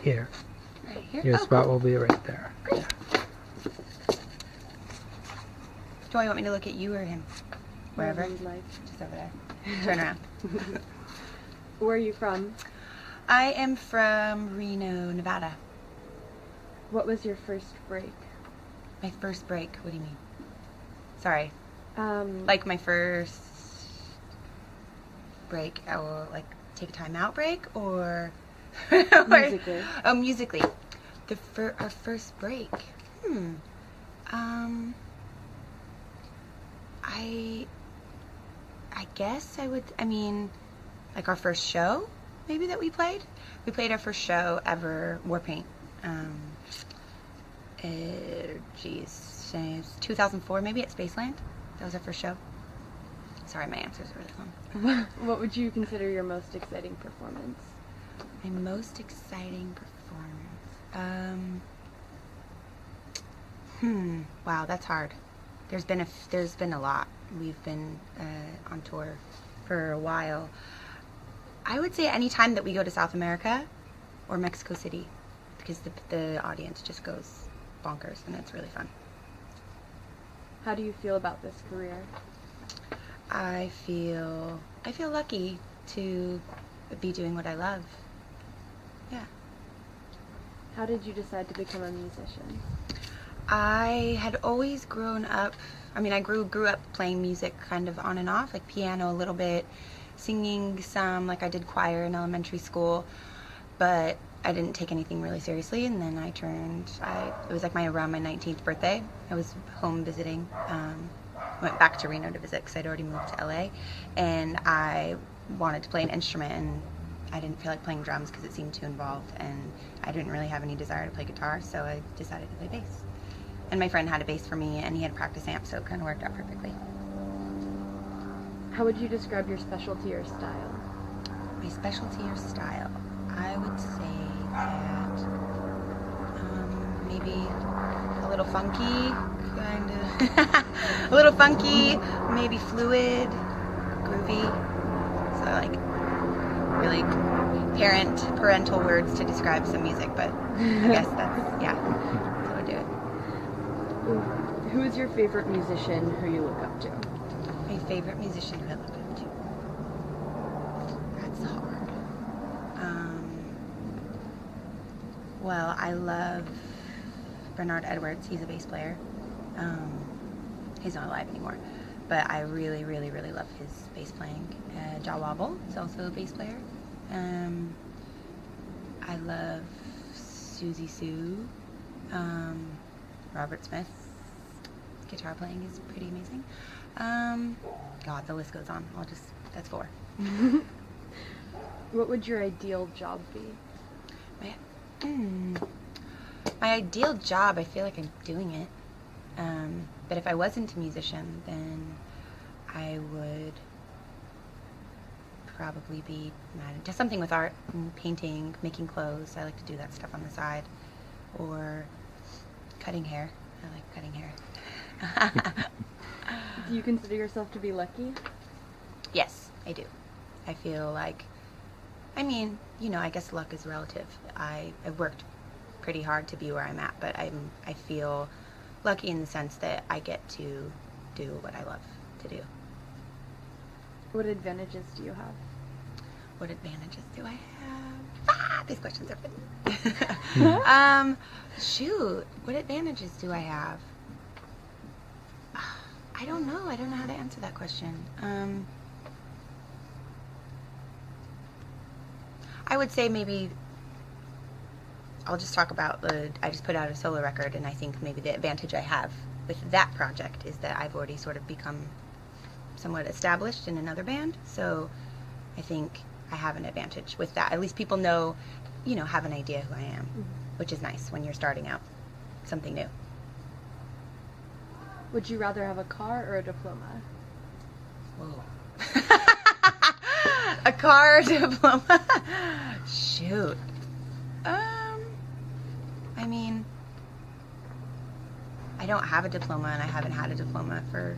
Here. Right here? Your spot cool. will be right there. Great. Joy, you want me to look at you or him? Wherever you'd like. Just over there. Turn around. Where are you from? I am from Reno, Nevada. What was your first break? My first break? What do you mean? Sorry. Like My first break, I will take a time out break or musically. Oh, musically. Our first break. I guess I would, our first show, maybe, that we played. We played our first show ever, Warpaint. It's 2004, maybe, at Spaceland. That was our first show. Sorry, my answers are really long. What would you consider your most exciting performance? My most exciting performance. Wow, that's hard. There's been a lot. We've been on tour for a while. I would say any time that we go to South America or Mexico City, because the audience just goes bonkers and it's really fun. How do you feel about this career? I feel lucky to be doing what I love. Yeah. How did you decide to become a musician? I had always grown up, I grew up playing music kind of on and off, like piano a little bit, singing some, I did choir in elementary school, but I didn't take anything really seriously. And then it was around my 19th birthday. I was home visiting, went back to Reno to visit because I'd already moved to LA, and I wanted to play an instrument, and I didn't feel like playing drums because it seemed too involved, and I didn't really have any desire to play guitar, so I decided to play bass. And my friend had a bass for me, and he had a practice amp, so it kind of worked out perfectly. How would you describe your specialty or style? My specialty or style? I would say that maybe a little funky, kind of. A little funky, maybe fluid, groovy. So really parental words to describe some music, but I guess that's how I would do it. Who is your favorite musician who you look up to? My favorite musician who I look up to? That's hard. Well, I love Bernard Edwards. He's a bass player. He's not alive anymore, but I really, really, really love his bass playing. Jaw Wobble is also a bass player. I love Susie Sue. Robert Smith's guitar playing is pretty amazing. God, the list goes on. That's 4. What would your ideal job be? My ideal job, I feel like I'm doing it. But if I wasn't a musician, then I would probably be just something with art and painting, making clothes. I like to do that stuff on the side. Or cutting hair. I like cutting hair. Do you consider yourself to be lucky? Yes, I do. I feel like, I guess luck is relative. I've worked pretty hard to be where I'm at, but I feel lucky in the sense that I get to do what I love to do. What advantages do you have? What advantages do I have? These questions are fun. Shoot, what advantages do I have? I don't know. I don't know how to answer that question. I would say maybe I'll just talk about I just put out a solo record, and I think maybe the advantage I have with that project is that I've already sort of become somewhat established in another band, so I think I have an advantage with that. At least people know, have an idea who I am, which is nice when you're starting out something new. Would you rather have a car or a diploma? Whoa. A car or diploma? Shoot. I don't have a diploma, and I haven't had a diploma for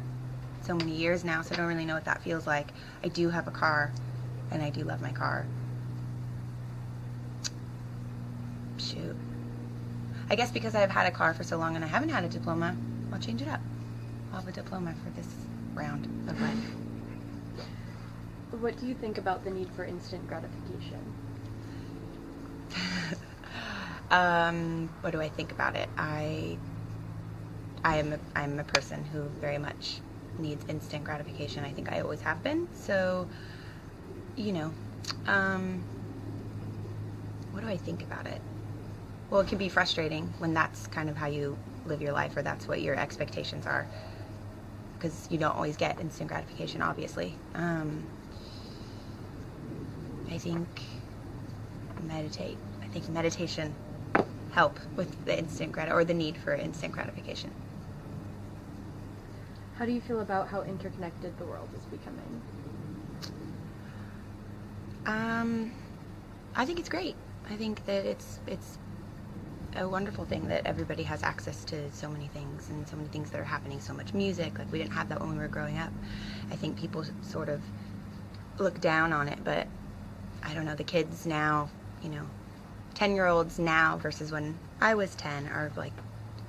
so many years now, so I don't really know what that feels like. I do have a car, and I do love my car. I guess because I've had a car for so long and I haven't had a diploma, I'll change it up. I'll have a diploma for this round of life. What do you think about the need for instant gratification? What do I think about it? I'm a person who very much needs instant gratification. I think I always have been. So, what do I think about it? Well, it can be frustrating when that's kind of how you live your life, or that's what your expectations are, because you don't always get instant gratification, obviously. I think meditation help with the instant or the need for instant gratification. How do you feel about how interconnected the world is becoming? I think it's great. I think that it's a wonderful thing that everybody has access to so many things, and so many things that are happening, so much music. Like, we didn't have that when we were growing up. I think people sort of look down on it, but I don't know, the kids now, 10-year-olds now versus when I was 10 are like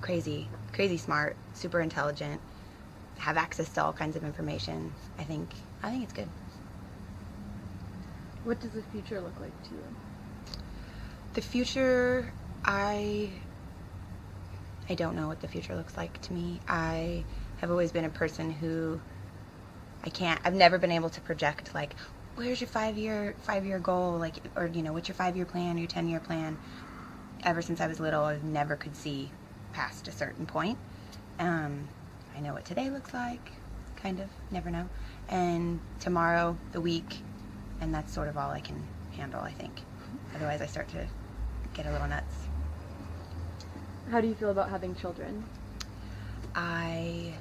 crazy smart, super intelligent, have access to all kinds of information. I think it's good. What does the future look like to you? The future, I don't know what the future looks like to me. I have always been a person who I've never been able to project, like, where's your five-year goal, like, or, what's your 5-year plan, your 10-year plan. Ever since I was little, I never could see past a certain point. I know what today looks like, kind of, never know. And tomorrow, the week, and that's sort of all I can handle, I think. Otherwise, I start to get a little nuts. How do you feel about having children? I'm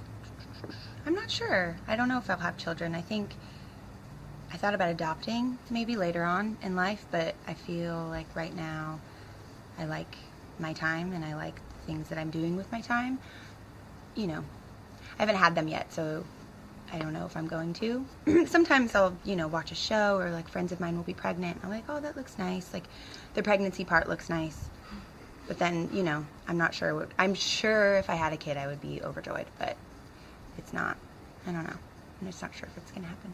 not sure. I don't know if I'll have children. I thought about adopting maybe later on in life, but I feel like right now I like my time and I like the things that I'm doing with my time. I haven't had them yet, so I don't know if I'm going to. Sometimes I'll, watch a show, or like friends of mine will be pregnant. I'm like, oh, that looks nice. Like, the pregnancy part looks nice. But then, I'm not sure. I'm sure if I had a kid, I would be overjoyed, but it's not. I don't know. I'm just not sure if it's going to happen.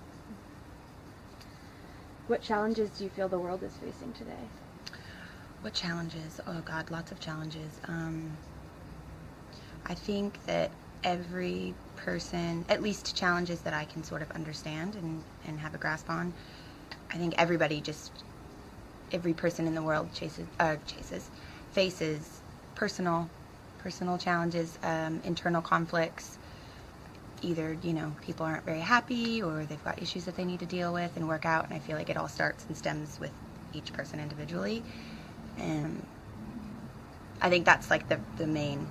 What challenges do you feel the world is facing today? What challenges? Oh, God, lots of challenges. I think that every person, at least challenges that I can sort of understand and have a grasp on. I think every person in the world faces personal challenges, internal conflicts. Either, people aren't very happy, or they've got issues that they need to deal with and work out, and I feel like it all starts and stems with each person individually. And I think that's like the main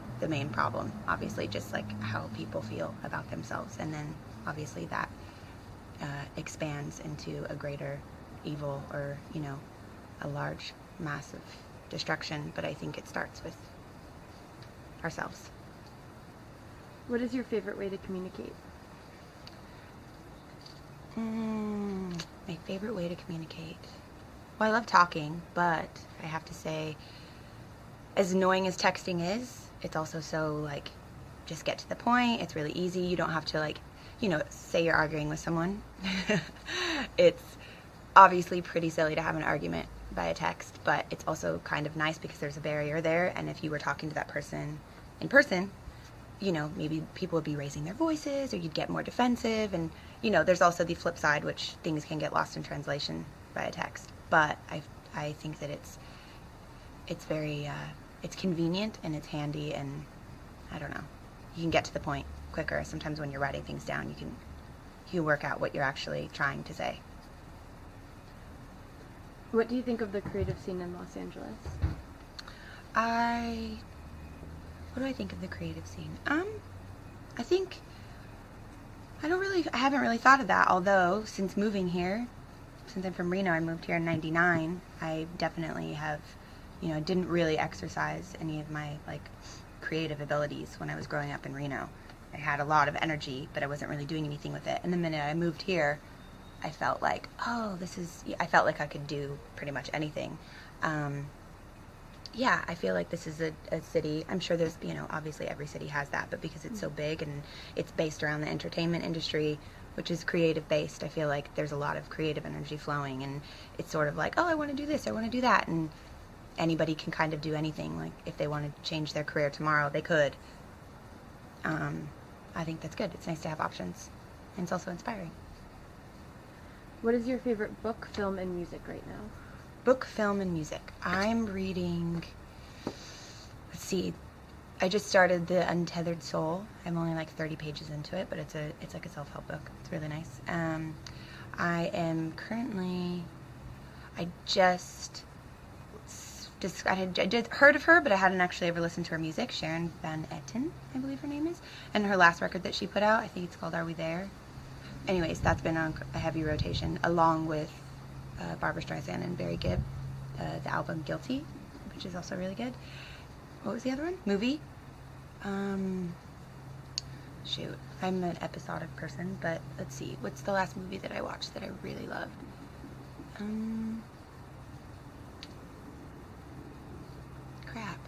problem, obviously, just like how people feel about themselves, and then obviously that expands into a greater evil, or a large, massive destruction. But I think it starts with ourselves. What is your favorite way to communicate? My favorite way to communicate. Well, I love talking, but I have to say, as annoying as texting is, it's also so, like, just get to the point. It's really easy. You don't have to, like, say you're arguing with someone. It's obviously pretty silly to have an argument by a text, but it's also kind of nice because there's a barrier there. And if you were talking to that person in person, maybe people would be raising their voices, or you'd get more defensive. And, there's also the flip side, which things can get lost in translation by a text. But I think that it's very, it's convenient and it's handy, and I don't know, you can get to the point quicker. Sometimes when you're writing things down, you can work out what you're actually trying to say. What do you think of the creative scene in Los Angeles? What do I think of the creative scene? I think I haven't really thought of that, although since moving here, since I'm from Reno, I moved here in '99, I definitely have, didn't really exercise any of my, like, creative abilities when I was growing up in Reno. I had a lot of energy, but I wasn't really doing anything with it. And the minute I moved here, I felt like, I felt like I could do pretty much anything. yeah, I feel like this is a city. I'm sure there's, obviously every city has that, but because it's so big and it's based around the entertainment industry, which is creative based, I feel like there's a lot of creative energy flowing, and it's sort of like, oh, I want to do this, I want to do that, and anybody can kind of do anything. Like, if they want to change their career tomorrow, they could. I think that's good. It's nice to have options, and it's also inspiring. What is your favorite book, film, and music right now? Book, film, and music. I'm reading, let's see, I just started The Untethered Soul. I'm only like 30 pages into it, but it's like a self-help book. It's really nice. I am currently, I had heard of her, but I hadn't actually ever listened to her music. Sharon Van Etten, I believe her name is. And her last record that she put out, I think it's called Are We There? Anyways, that's been on a heavy rotation, along with Barbra Streisand and Barry Gibb, the album Guilty, which is also really good. What was the other one? Movie? Shoot, I'm an episodic person, but let's see. What's the last movie that I watched that I really loved? Crap.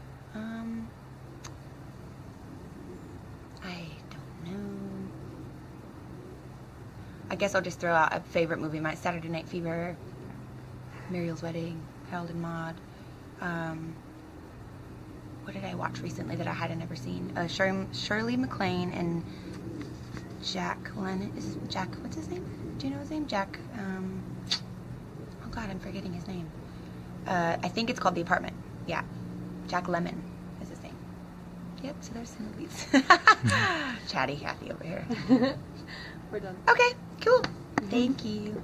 I don't know. I guess I'll just throw out a favorite movie. My Saturday Night Fever, Muriel's Wedding, Harold and Maude. What did I watch recently that I hadn't ever seen? Shirley MacLaine and Jack Lennon. What's his name? Do you know his name? Jack, oh God, I'm forgetting his name. I think it's called The Apartment. Yeah. Jack Lemmon is his name. Yep, so there's some movies. Chatty Cathy over here. We're done. Okay, cool. Thank you.